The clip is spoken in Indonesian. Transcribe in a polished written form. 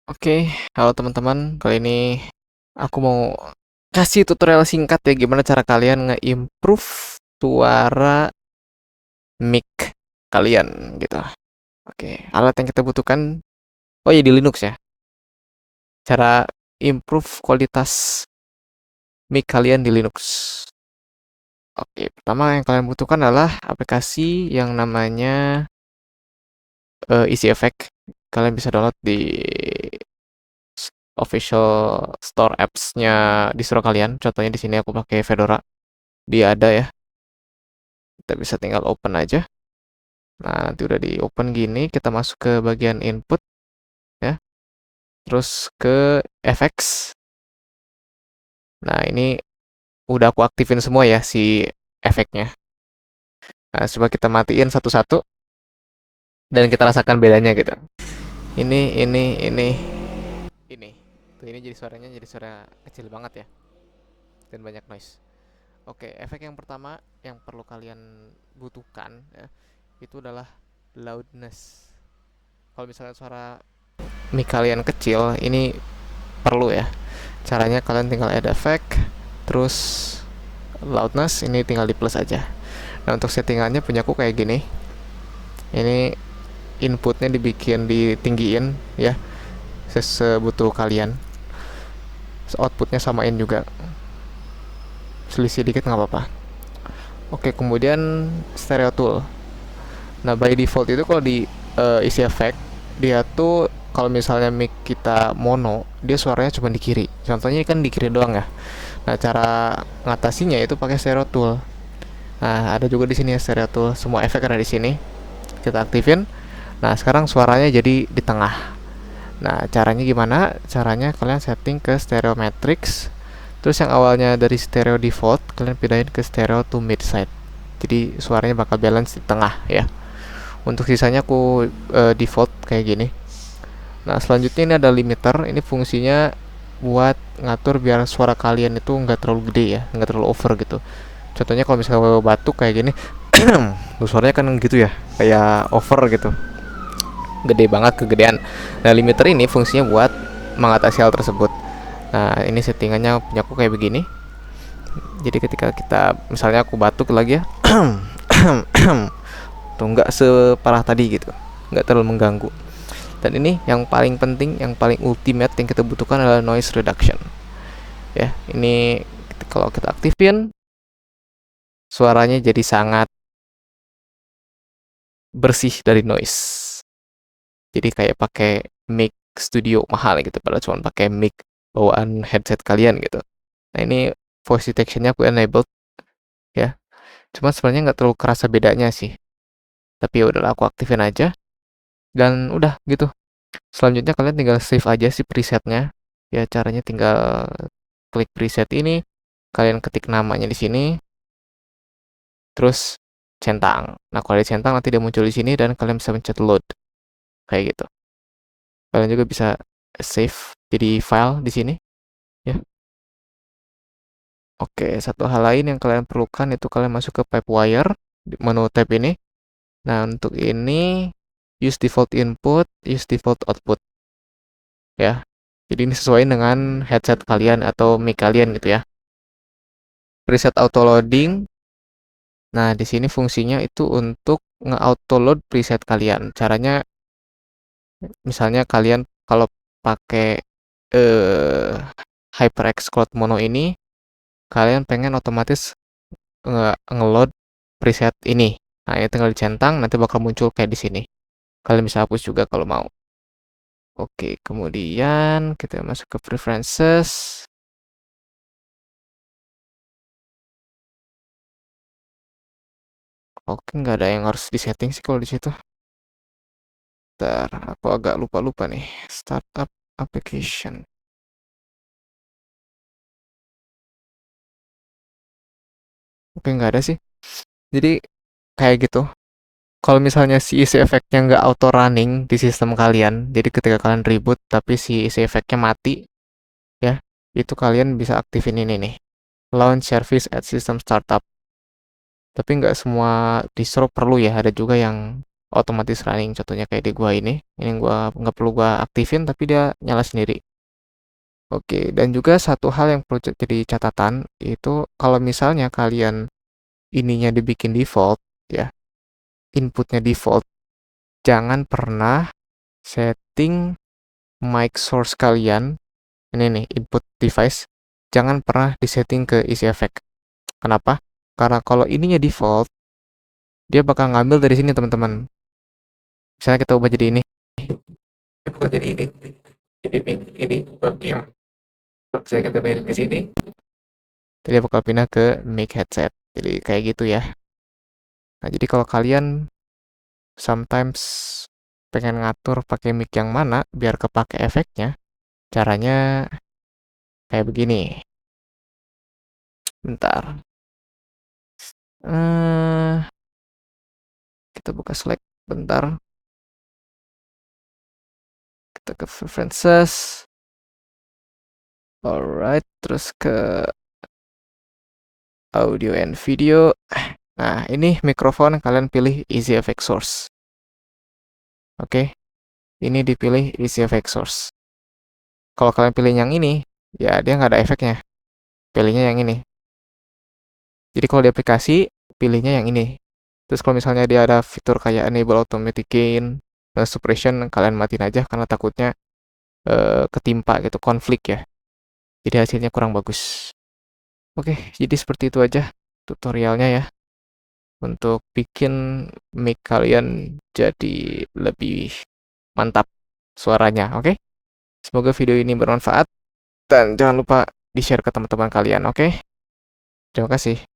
Oke, halo teman-teman. Kali ini aku mau kasih tutorial singkat ya gimana cara kalian nge-improve suara mic kalian gitu. Oke, alat yang kita butuhkan, oh ya di Linux ya. Cara improve kualitas mic kalian di Linux. Oke, pertama yang kalian butuhkan adalah aplikasi yang namanya Easy Effect. Kalian bisa download di official store apps-nya distro kalian. Contohnya di sini aku pakai Fedora. Dia ada ya. Kita bisa tinggal open aja. Nah, nanti udah di open gini, kita masuk ke bagian input ya. Terus ke effects. Nah, ini udah aku aktifin semua ya si efeknya. Nah, coba kita matiin satu-satu dan kita rasakan bedanya gitu. Ini. Tuh ini jadi suaranya jadi suara kecil banget ya dan banyak noise. Oke, efek yang pertama yang perlu kalian butuhkan ya, itu adalah loudness. Kalau misalnya suara mic kalian kecil, ini perlu ya. Caranya kalian tinggal add effect, terus loudness ini tinggal di plus aja. Nah, untuk settingannya punya aku kayak gini. Ini inputnya dibikin ditinggiin ya, sebutuh kalian. Outputnya samain juga. Selisih dikit nggak apa-apa. Oke, kemudian stereo tool. Nah, by default itu kalau di isi effect, dia tuh kalau misalnya mic kita mono, dia suaranya cuma di kiri. Contohnya kan di kiri doang ya. Nah, cara ngatasinya itu pakai stereo tool. Nah, ada juga di sini ya stereo tool. Semua efek ada di sini. Kita aktifin. Nah, sekarang suaranya jadi di tengah. Nah, caranya gimana? Caranya kalian setting ke stereo matrix. Terus yang awalnya dari stereo default, kalian pindahin ke stereo to mid side. Jadi suaranya bakal balance di tengah ya. Untuk sisanya aku default kayak gini. Nah, selanjutnya ini ada limiter. Ini fungsinya buat ngatur biar suara kalian itu nggak terlalu gede ya, nggak terlalu over gitu. Contohnya kalau misalnya batuk kayak gini, suaranya kan gitu ya, kayak over gitu, gede banget, kegedean. Nah, limiter ini fungsinya buat mengatasi hal tersebut. Nah, ini settingannya punya aku kayak begini. Jadi ketika kita misalnya aku batuk lagi ya, tuh nggak separah tadi gitu, nggak terlalu mengganggu. Dan ini yang paling penting, yang paling ultimate yang kita butuhkan adalah noise reduction. Ya, ini kalau kita aktifin, suaranya jadi sangat bersih dari noise. Jadi kayak pakai mic studio mahal gitu, padahal cuma pakai mic bawaan headset kalian gitu. Nah, ini voice detection-nya aku enabled ya. Cuma sebenarnya nggak terlalu kerasa bedanya sih. Tapi ya udahlah, aku aktifin aja dan udah gitu. Selanjutnya kalian tinggal save aja sih presetnya. Ya, caranya tinggal klik preset ini, kalian ketik namanya di sini, terus centang. Nah, kalau centang nanti dia muncul di sini dan kalian bisa pencet load kayak gitu. Kalian juga bisa save jadi file di sini ya. Oke, satu hal lain yang kalian perlukan itu kalian masuk ke Pipewire di menu tab ini. Nah, untuk ini use default input, use default output ya. Jadi ini sesuai dengan headset kalian atau mic kalian gitu ya. Preset auto loading. Nah, di sini fungsinya itu untuk nge-auto load preset kalian. Caranya misalnya kalian kalau pakai eh HyperX Cloud Mono ini, kalian pengen otomatis nge-load preset ini. Nah, ini tinggal dicentang, nanti bakal muncul kayak di sini. Kalian bisa hapus juga kalau mau. Oke, kemudian kita masuk ke preferences. Oke, nggak ada yang harus disetting sih kalau di situ. Bentar, aku agak lupa-lupa nih. Startup application. Oke, nggak ada sih. Jadi kayak gitu. Kalau misalnya si isi efeknya nggak auto running di sistem kalian, jadi ketika kalian reboot tapi si isi efeknya mati, ya, itu kalian bisa aktifin ini nih. Launch service at system startup. Tapi nggak semua distro perlu ya, ada juga yang otomatis running. Contohnya kayak di gua ini gua nggak perlu gua aktifin tapi dia nyala sendiri. Oke, dan juga satu hal yang perlu jadi catatan itu kalau misalnya kalian ininya dibikin default ya, inputnya default, jangan pernah setting mic source kalian, ini nih input device, jangan pernah disetting ke isi efek. Kenapa? Karena kalau ininya default, dia bakal ngambil dari sini teman-teman. Misalnya kita ubah jadi ini, ubah jadi ini, bagian. Saya kita pilih ke sini, dia bakal pindah ke mic headset. Jadi kayak gitu ya. Nah, jadi kalau kalian sometimes pengen ngatur pakai mic yang mana biar kepake efeknya, caranya kayak begini. Bentar. Kita buka Slack bentar. Kita ke preferences. Alright, terus ke audio and video. Nah, ini mikrofon kalian pilih Easy Effect Source. Oke. Ini dipilih Easy Effect Source. Kalau kalian pilih yang ini, ya dia nggak ada efeknya. Pilihnya yang ini. Jadi kalau di aplikasi, pilihnya yang ini. Terus kalau misalnya dia ada fitur kayak enable automatic gain, suppression, kalian matiin aja karena takutnya ketimpa gitu, konflik ya. Jadi hasilnya kurang bagus. Oke, jadi seperti itu aja tutorialnya ya. Untuk bikin mic kalian jadi lebih mantap suaranya, oke? Semoga video ini bermanfaat dan jangan lupa di-share ke teman-teman kalian, oke? Terima kasih.